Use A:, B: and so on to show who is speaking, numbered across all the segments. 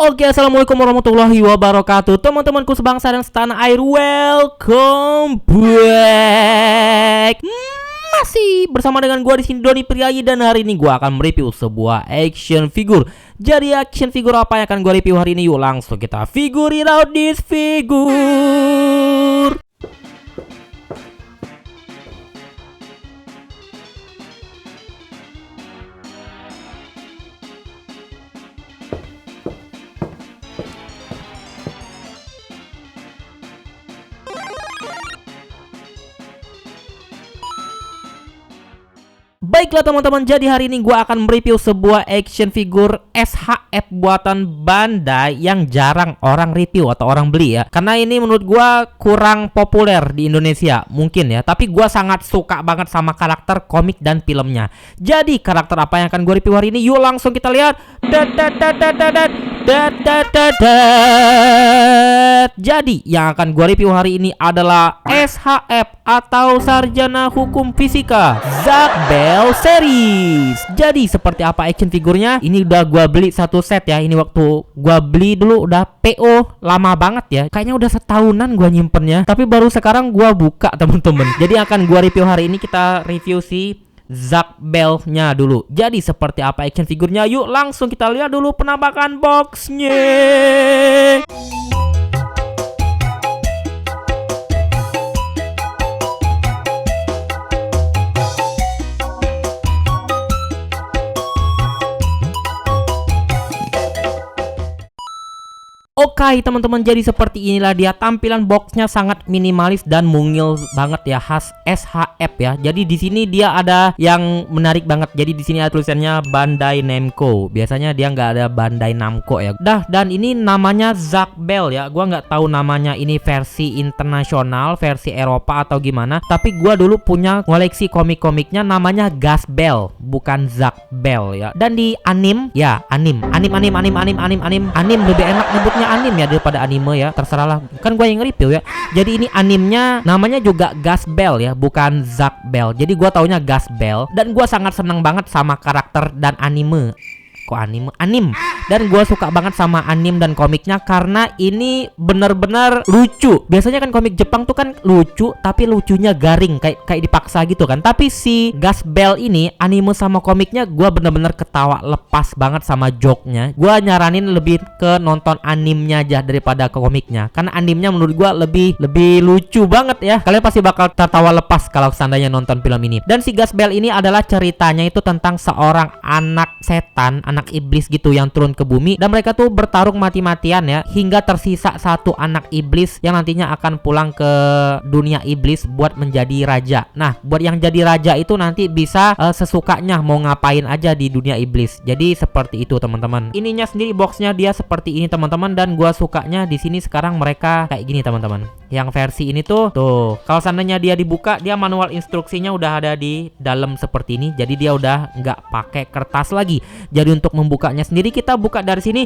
A: Oke, assalamualaikum warahmatullahi wabarakatuh, teman-temanku sebangsa dan setanah air. Welcome back. Masih bersama dengan gua di sini, Doni Priayi, dan hari ini gua akan mereview sebuah action figure. Jadi action figure apa yang akan gua review hari ini? Yuk langsung kita figure it out this figure. Baiklah teman-teman, jadi hari ini gue akan mereview sebuah action figure SHF buatan Bandai yang jarang orang review atau orang beli ya. Karena ini menurut gue kurang populer di Indonesia mungkin ya. Tapi gue sangat suka banget sama karakter komik dan filmnya. Jadi karakter apa yang akan gue review hari ini? Yuk langsung kita lihat. Jadi yang akan gue review hari ini adalah SHF atau Sarjana Hukum Fisika Zack Bell series. Jadi seperti apa action figurnya? Ini udah gua beli satu set ya. Ini waktu gua beli dulu udah PO lama banget ya. Kayaknya udah setahunan gua nyimpennya. Tapi baru sekarang gua buka temen-temen. Jadi akan gua review hari ini, kita review si Zack Bell-nya dulu. Jadi seperti apa action figurnya? Yuk langsung kita lihat dulu penampakan boxnya. Oke teman-teman, jadi seperti inilah dia tampilan boxnya, sangat minimalis dan mungil banget ya, khas SHF ya. Jadi di sini dia ada yang menarik banget. Jadi di sini ada tulisannya Bandai Namco. Biasanya dia nggak ada Bandai Namco ya. Dan ini namanya Zack Bell ya. Gua nggak tahu namanya ini versi internasional, versi Eropa atau gimana. Tapi gua dulu punya koleksi komik-komiknya namanya Gas Bell, bukan Zack Bell ya. Dan di anim lebih enak nyebutnya anim ya daripada anime ya, terserah lah, kan gue yang nge-review ya. Jadi ini animnya namanya juga Gas Bell ya, bukan Zack Bell. Jadi gue taunya Gas Bell, dan gue sangat senang banget sama karakter dan anim. Dan gue suka banget sama anim dan komiknya karena ini bener-bener lucu. Biasanya kan komik Jepang tuh kan lucu, tapi lucunya garing, kayak dipaksa gitu kan. Tapi si Gas Bell ini anime sama komiknya gue bener-bener ketawa lepas banget sama joke-nya. Gue nyaranin lebih ke nonton animnya aja daripada ke komiknya, karena animnya menurut gue lebih lucu banget ya. Kalian pasti bakal tertawa lepas kalau seandainya nonton film ini. Dan si Gas Bell ini adalah ceritanya itu tentang seorang anak setan, anak iblis gitu yang turun ke bumi, dan mereka tuh bertarung mati-matian ya, hingga tersisa satu anak iblis yang nantinya akan pulang ke dunia iblis buat menjadi raja. Nah, buat yang jadi raja itu nanti bisa sesukanya mau ngapain aja di dunia iblis. Jadi seperti itu teman-teman. Ininya sendiri boxnya dia seperti ini teman-teman, dan gua sukanya di sini sekarang mereka kayak gini teman-teman. Yang versi ini tuh kalau seandainya dia dibuka, dia manual instruksinya udah ada di dalam seperti ini. Jadi dia udah nggak pakai kertas lagi. Jadi untuk membukanya sendiri kita buka dari sini,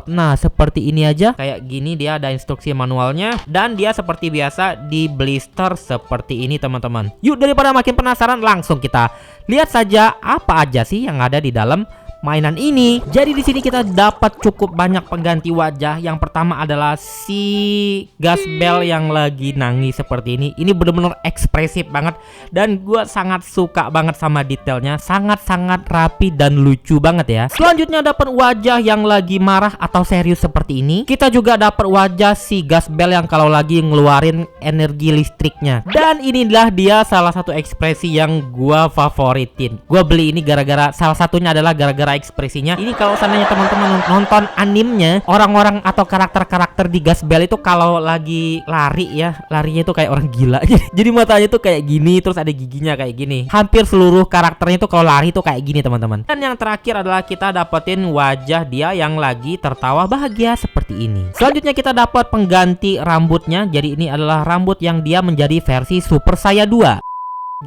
A: nah seperti ini aja, kayak gini dia ada instruksi manualnya, dan dia seperti biasa di blister seperti ini teman-teman. Yuk daripada makin penasaran, langsung kita lihat saja apa aja sih yang ada di dalam mainan ini. Jadi di sini kita dapat cukup banyak pengganti wajah. Yang pertama adalah si Gas Bell yang lagi nangis seperti ini. Ini bener-bener ekspresif banget, dan gue sangat suka banget sama detailnya, sangat-sangat rapi dan lucu banget ya. Selanjutnya dapat wajah yang lagi marah atau serius seperti ini. Kita juga dapat wajah si Gas Bell yang kalau lagi ngeluarin energi listriknya. Dan inilah dia salah satu ekspresi yang gue favoritin. Gue beli ini gara-gara, salah satunya adalah gara-gara ekspresinya. Ini kalau seandainya teman-teman nonton animnya, orang-orang atau karakter-karakter di Gas Bell itu kalau lagi lari ya, larinya itu kayak orang gila. Jadi matanya tuh kayak gini, terus ada giginya kayak gini. Hampir seluruh karakternya itu kalau lari tuh kayak gini teman-teman. Dan yang terakhir adalah kita dapetin wajah dia yang lagi tertawa bahagia seperti ini. Selanjutnya kita dapat pengganti rambutnya. Jadi ini adalah rambut yang dia menjadi versi Super Saya 2.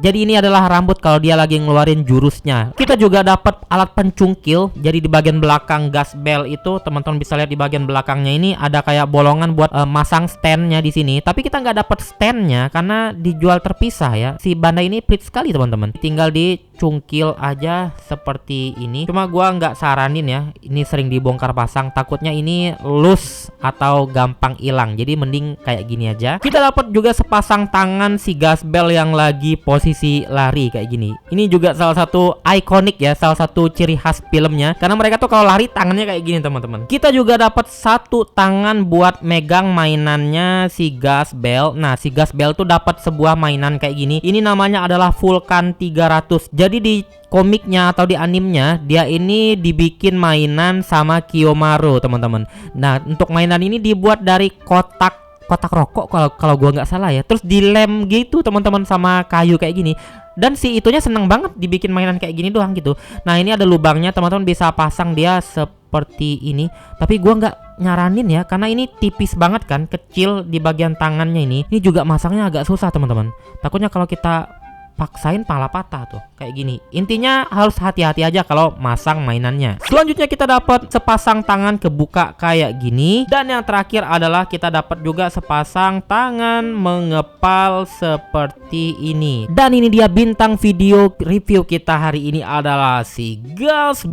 A: Jadi ini adalah rambut kalau dia lagi ngeluarin jurusnya. Kita juga dapat alat pencungkil. Jadi di bagian belakang Gas Bell itu teman-teman bisa lihat di bagian belakangnya ini ada kayak bolongan buat masang standnya di sini. Tapi kita nggak dapat standnya karena dijual terpisah ya. Si Bandai ini pelit sekali teman-teman. Tinggal di cungkil aja seperti ini. Cuma gua nggak saranin ya, ini sering dibongkar pasang, takutnya ini loose atau gampang hilang. Jadi mending kayak gini aja. Kita dapat juga sepasang tangan si Gasbell yang lagi posisi lari kayak gini. Ini juga salah satu ikonik ya, salah satu ciri khas filmnya, karena mereka tuh kalau lari tangannya kayak gini teman-teman. Kita juga dapat satu tangan buat megang mainannya si Gasbell. Nah, si Gasbell tuh dapat sebuah mainan kayak gini. Ini namanya adalah Vulcan 300. Jadi di komiknya atau di animenya dia ini dibikin mainan sama Kiyomaru teman-teman. Nah, untuk mainan ini dibuat dari kotak rokok kalau gua nggak salah ya. Terus dilem gitu teman-teman sama kayu kayak gini. Dan si itunya seneng banget dibikin mainan kayak gini doang gitu. Nah, ini ada lubangnya teman-teman, bisa pasang dia seperti ini. Tapi gua nggak nyaranin ya, karena ini tipis banget kan, kecil di bagian tangannya ini. Ini juga masangnya agak susah teman-teman. Takutnya kalau kita paksain pala patah tuh kayak gini. Intinya harus hati-hati aja kalau masang mainannya. Selanjutnya kita dapat sepasang tangan kebuka kayak gini, dan yang terakhir adalah kita dapat juga sepasang tangan mengepal seperti ini. Dan ini dia bintang video review kita hari ini adalah si Gasbell.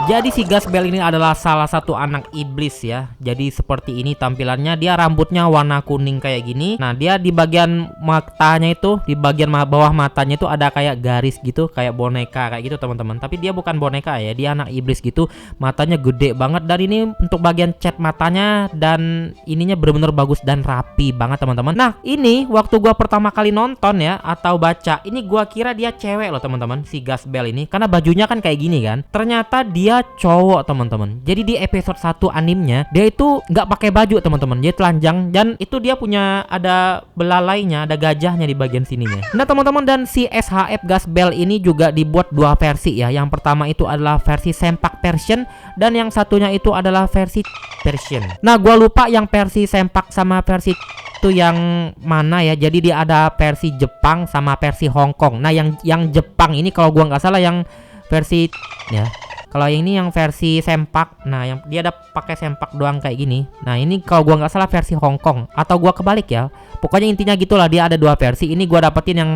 A: Jadi si Gasbell ini adalah salah satu anak iblis ya. Jadi seperti ini tampilannya, dia rambutnya warna kuning kayak gini. Nah, dia di bagian matanya itu, di bagian bawah matanya itu ada kayak garis gitu, kayak boneka kayak gitu teman-teman. Tapi dia bukan boneka ya, dia anak iblis gitu. Matanya gede banget, dan ini untuk bagian cat matanya dan ininya bener-bener bagus dan rapi banget teman-teman. Nah, ini waktu gua pertama kali nonton ya atau baca, ini gua kira dia cewek loh teman-teman, si Gasbell ini, karena bajunya kan kayak gini kan. Ternyata dia cowok teman-teman. Jadi di episode 1 animenya dia itu nggak pakai baju teman-teman, dia telanjang, dan itu dia punya ada belalainya, ada gajahnya di bagian sininya. Nah teman-teman, dan si SHF Gasbell ini juga dibuat dua versi ya. Yang pertama itu adalah versi sempak version, dan yang satunya itu adalah versi version. Nah, gua lupa yang versi sempak sama versi itu yang mana ya. Jadi dia ada versi Jepang sama versi Hong Kong. Nah, yang Jepang ini kalau gua nggak salah yang versi ya. Kalau yang ini yang versi sempak. Nah, yang dia ada pakai sempak doang kayak gini. Nah, ini kalau gua nggak salah versi Hong Kong, atau gua kebalik ya. Pokoknya intinya gitulah, dia ada dua versi. Ini gua dapetin yang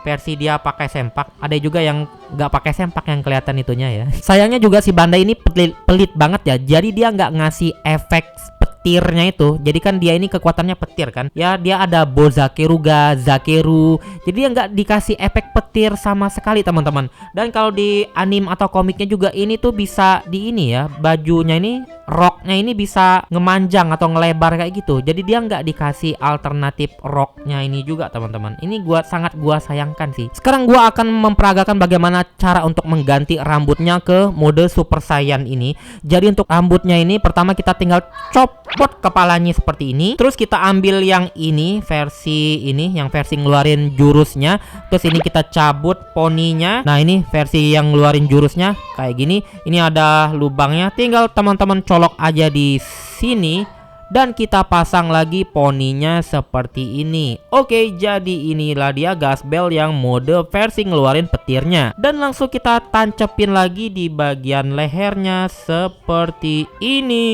A: versi dia pakai sempak. Ada juga yang nggak pakai sempak yang kelihatan itunya ya. Sayangnya juga si Bandai ini pelit banget ya. Jadi dia nggak ngasih efek petirnya itu. Jadi kan dia ini kekuatannya petir kan. Ya, dia ada Bozakeruga, Zakeru. Jadi dia nggak dikasih efek petir sama sekali teman-teman. Dan kalau di anime atau komiknya juga ini tuh bisa di ini ya, bajunya ini, roknya ini bisa ngemanjang atau ngelebar kayak gitu. Jadi dia nggak dikasih alternatif roknya ini juga teman-teman. Ini sangat gua sayangkan sih. Sekarang gua akan memperagakan bagaimana cara untuk mengganti rambutnya ke mode Super Saiyan ini. Jadi untuk rambutnya ini pertama kita tinggal copot kepalanya seperti ini. Terus kita ambil yang ini, versi ini, yang versi ngeluarin jurusnya. Terus ini kita cabut poninya. Nah, ini versi yang ngeluarin jurusnya kayak gini. Ini ada lubangnya, tinggal teman-teman colok aja di sini, dan kita pasang lagi poninya seperti ini. Oke, jadi inilah dia Gasbell yang mode versi ngeluarin petirnya. Dan langsung kita tancepin lagi di bagian lehernya seperti ini.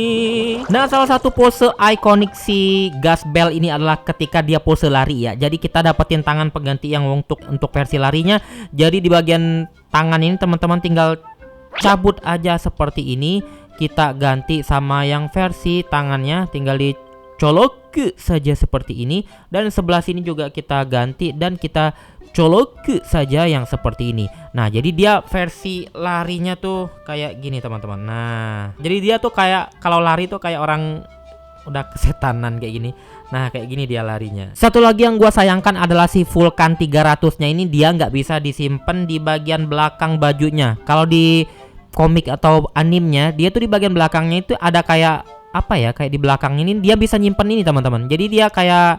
A: Nah, salah satu pose ikonik si Gasbell ini adalah ketika dia pose lari ya. Jadi kita dapetin tangan pengganti yang untuk versi larinya. Jadi di bagian tangan ini teman-teman tinggal cabut aja seperti ini. Kita ganti sama yang versi tangannya, tinggal dicolok saja seperti ini. Dan sebelah sini juga kita ganti dan kita colok saja yang seperti ini. Nah, jadi dia versi larinya tuh kayak gini teman-teman. Nah, jadi dia tuh kayak kalau lari tuh kayak orang udah kesetanan kayak gini. Nah, kayak gini dia larinya. Satu lagi yang gua sayangkan adalah si Vulcan 300-nya ini, dia nggak bisa disimpan di bagian belakang bajunya. Kalau di komik atau animenya, dia tuh di bagian belakangnya itu ada kayak apa ya, kayak di belakang ini dia bisa nyimpen ini teman-teman. Jadi dia kayak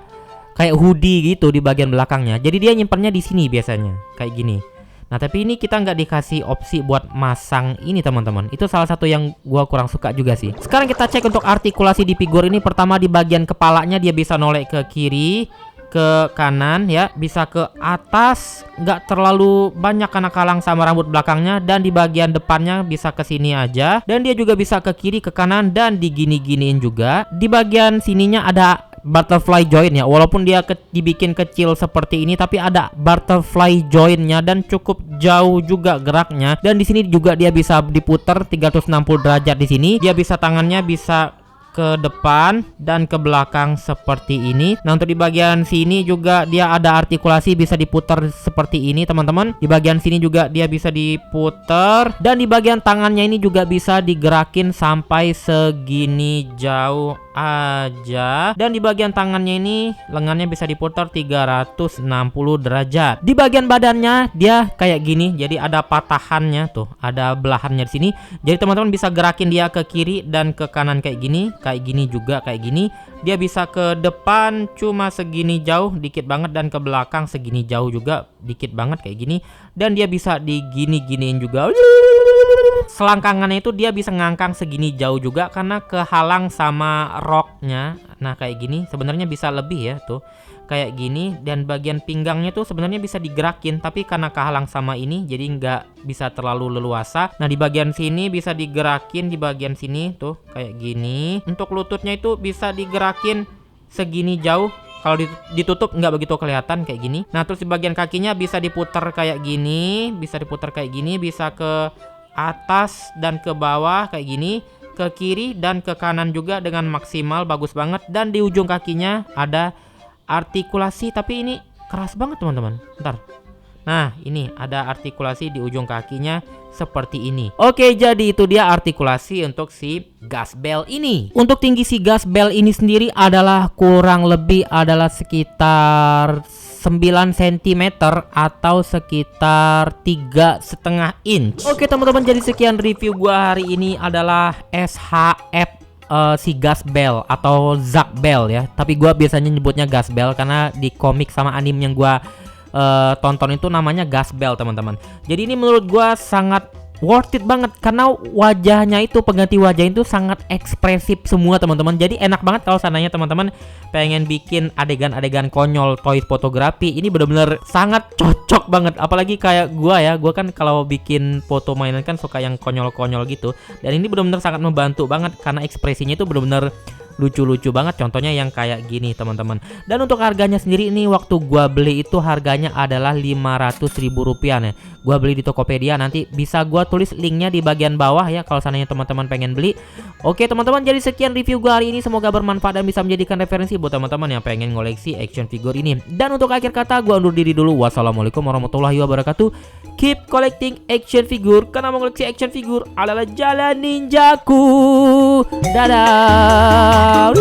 A: hoodie gitu di bagian belakangnya. Jadi dia nyimpennya di sini biasanya kayak gini. Nah, tapi ini kita nggak dikasih opsi buat masang ini teman-teman. Itu salah satu yang gua kurang suka juga sih. Sekarang kita cek untuk artikulasi di figur ini. Pertama di bagian kepalanya dia bisa noleh ke kiri, ke kanan ya, bisa ke atas, nggak terlalu banyak karena kalang sama rambut belakangnya. Dan di bagian depannya bisa ke sini aja, dan dia juga bisa ke kiri, ke kanan, dan digini-giniin juga. Di bagian sininya ada butterfly joint ya. Walaupun dia dibikin kecil seperti ini, tapi ada butterfly jointnya dan cukup jauh juga geraknya. Dan di sini juga dia bisa diputar 360 derajat di sini. Dia bisa tangannya bisa ke depan dan ke belakang seperti ini. Nah, untuk di bagian sini juga dia ada artikulasi, bisa diputar seperti ini teman-teman. Di bagian sini juga dia bisa diputar, dan di bagian tangannya ini juga bisa digerakin sampai segini jauh aja. Dan di bagian tangannya ini lengannya bisa diputar 360 derajat. Di bagian badannya dia kayak gini, jadi ada patahannya tuh, ada belahannya di sini. Jadi teman-teman bisa gerakin dia ke kiri dan ke kanan kayak gini juga kayak gini. Dia bisa ke depan cuma segini jauh dikit banget, dan ke belakang segini jauh juga dikit banget kayak gini. Dan dia bisa digini-giniin juga. Selangkangannya itu dia bisa ngangkang segini jauh juga karena kehalang sama roknya. Nah kayak gini sebenarnya bisa lebih ya tuh, kayak gini. Dan bagian pinggangnya tuh sebenarnya bisa digerakin, tapi karena kehalang sama ini jadi nggak bisa terlalu leluasa. Nah di bagian sini bisa digerakin, di bagian sini tuh kayak gini. Untuk lututnya itu bisa digerakin segini jauh. Kalau ditutup nggak begitu kelihatan kayak gini. Nah terus di bagian kakinya bisa diputar kayak gini, bisa diputar kayak gini, bisa ke atas dan ke bawah kayak gini, ke kiri dan ke kanan juga dengan maksimal, bagus banget. Dan di ujung kakinya ada artikulasi, tapi ini keras banget teman-teman. Bentar. Nah ini ada artikulasi di ujung kakinya seperti ini. Oke, jadi itu dia artikulasi untuk si gas bell ini. Untuk tinggi si gas bell ini sendiri adalah kurang lebih adalah sekitar 9 cm atau sekitar 3,5 inch. Oke teman-teman, jadi sekian review gua hari ini adalah SHF si gas bell atau Zack Bell ya. Tapi gua biasanya nyebutnya gas bell karena di komik sama anime yang gua tonton itu namanya gas bell teman-teman. Jadi ini menurut gua sangat worth it banget karena wajahnya itu, pengganti wajah itu sangat ekspresif semua teman-teman. Jadi enak banget kalau seandainya teman-teman pengen bikin adegan-adegan konyol toys fotografi, ini bener-bener sangat cocok banget. Apalagi kayak gua ya, gua kan kalau bikin foto mainan kan suka yang konyol-konyol gitu. Dan ini bener-bener sangat membantu banget karena ekspresinya itu bener-bener lucu-lucu banget. Contohnya yang kayak gini teman-teman. Dan untuk harganya sendiri ini waktu gua beli itu harganya adalah Rp500.000 nih. Gua beli di Tokopedia, nanti bisa gua tulis linknya di bagian bawah ya kalau seandainya teman-teman pengen beli. Oke teman-teman, jadi sekian review gua hari ini, semoga bermanfaat dan bisa menjadikan referensi buat teman-teman yang pengen ngoleksi action figure ini. Dan untuk akhir kata gua undur diri dulu. Wassalamualaikum warahmatullahi wabarakatuh. Keep collecting action figure karena mengoleksi action figure adalah jalan ninjaku. Dadah.